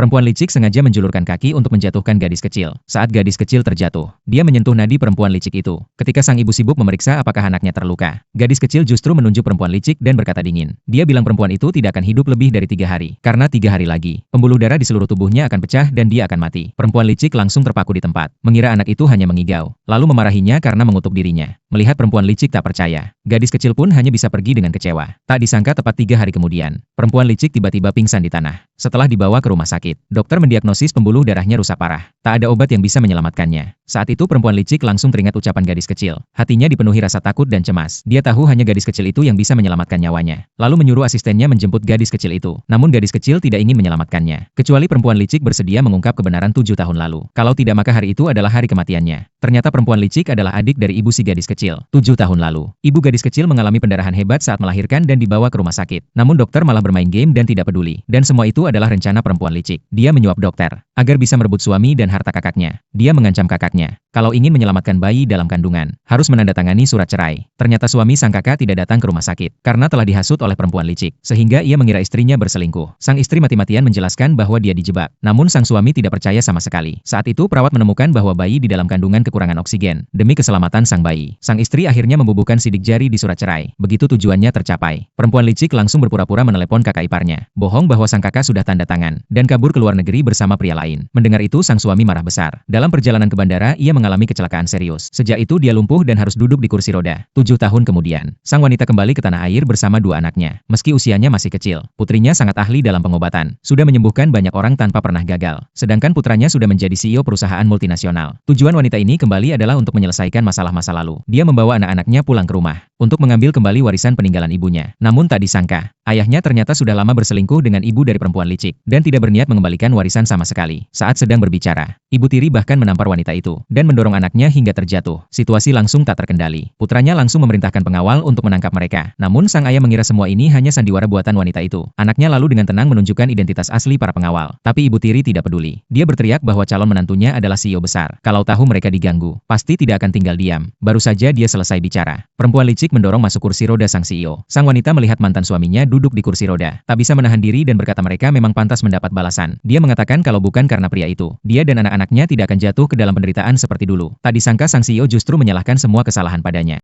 Perempuan licik sengaja menjulurkan kaki untuk menjatuhkan gadis kecil. Saat gadis kecil terjatuh, dia menyentuh nadi perempuan licik itu. Ketika sang ibu sibuk memeriksa apakah anaknya terluka, gadis kecil justru menunjuk perempuan licik dan berkata dingin. Dia bilang perempuan itu tidak akan hidup lebih dari 3 hari. Karena 3 hari lagi, pembuluh darah di seluruh tubuhnya akan pecah dan dia akan mati. Perempuan licik langsung terpaku di tempat, mengira anak itu hanya mengigau, lalu memarahinya karena mengutuk dirinya. Melihat perempuan licik tak percaya, gadis kecil pun hanya bisa pergi dengan kecewa. Tak disangka tepat 3 hari kemudian, perempuan licik tiba-tiba pingsan di tanah. Setelah dibawa ke rumah sakit, dokter mendiagnosis pembuluh darahnya rusak parah. Tak ada obat yang bisa menyelamatkannya. Saat itu perempuan licik langsung teringat ucapan gadis kecil. Hatinya dipenuhi rasa takut dan cemas. Dia tahu hanya gadis kecil itu yang bisa menyelamatkan nyawanya. Lalu menyuruh asistennya menjemput gadis kecil itu. Namun gadis kecil tidak ingin menyelamatkannya. Kecuali perempuan licik bersedia mengungkap kebenaran 7 tahun lalu. Kalau tidak maka hari itu adalah hari kematiannya. Ternyata perempuan licik adalah adik dari ibu si gadis kecil. 7 tahun lalu, ibu gadis kecil mengalami pendarahan hebat saat melahirkan dan dibawa ke rumah sakit. Namun dokter malah bermain game dan tidak peduli. Dan semua itu adalah rencana perempuan licik. Dia menyuap dokter agar bisa merebut suami dan harta kakaknya. Dia mengancam kakaknya, kalau ingin menyelamatkan bayi dalam kandungan, harus menandatangani surat cerai. Ternyata suami sang kakak tidak datang ke rumah sakit, karena telah dihasut oleh perempuan licik, sehingga ia mengira istrinya berselingkuh. Sang istri mati-matian menjelaskan bahwa dia dijebak, namun sang suami tidak percaya sama sekali. Saat itu perawat menemukan bahwa bayi di dalam kandungan kekurangan oksigen. Demi keselamatan sang bayi, sang istri akhirnya membubuhkan sidik jari di surat cerai. Begitu tujuannya tercapai, perempuan licik langsung berpura-pura menelepon kakak iparnya, bohong bahwa sang kakak sudah tanda tangan, dan kabur ke luar negeri bersama pria lain. Mendengar itu sang suami marah besar. Dalam perjalanan ke bandara, ia mengalami kecelakaan serius. Sejak itu dia lumpuh dan harus duduk di kursi roda. 7 tahun kemudian, sang wanita kembali ke tanah air bersama 2 anaknya. Meski usianya masih kecil, putrinya sangat ahli dalam pengobatan. Sudah menyembuhkan banyak orang tanpa pernah gagal. Sedangkan putranya sudah menjadi CEO perusahaan multinasional. Tujuan wanita ini kembali adalah untuk menyelesaikan masalah masa lalu. Dia membawa anak-anaknya pulang ke rumah untuk mengambil kembali warisan peninggalan ibunya. Namun tak disangka, ayahnya ternyata sudah lama berselingkuh dengan ibu dari perempuan licik dan tidak berniat mengembalikan warisan sama sekali. Saat sedang berbicara, ibu tiri bahkan menampar wanita itu dan mendorong anaknya hingga terjatuh. Situasi langsung tak terkendali. Putranya langsung memerintahkan pengawal untuk menangkap mereka. Namun sang ayah mengira semua ini hanya sandiwara buatan wanita itu. Anaknya lalu dengan tenang menunjukkan identitas asli para pengawal. Tapi ibu tiri tidak peduli. Dia berteriak bahwa calon menantunya adalah CEO besar. Kalau tahu mereka diganggu, pasti tidak akan tinggal diam. Baru saja dia selesai bicara, perempuan licik mendorong masuk kursi roda sang CEO. Sang wanita melihat mantan suaminya duduk di kursi roda, tak bisa menahan diri dan berkata mereka memang pantas mendapat balasan. Dia mengatakan kalau bukan karena pria itu, dia dan anak-anaknya tidak akan jatuh ke dalam penderitaan seperti dulu. Tak disangka sang CEO justru menyalahkan semua kesalahan padanya.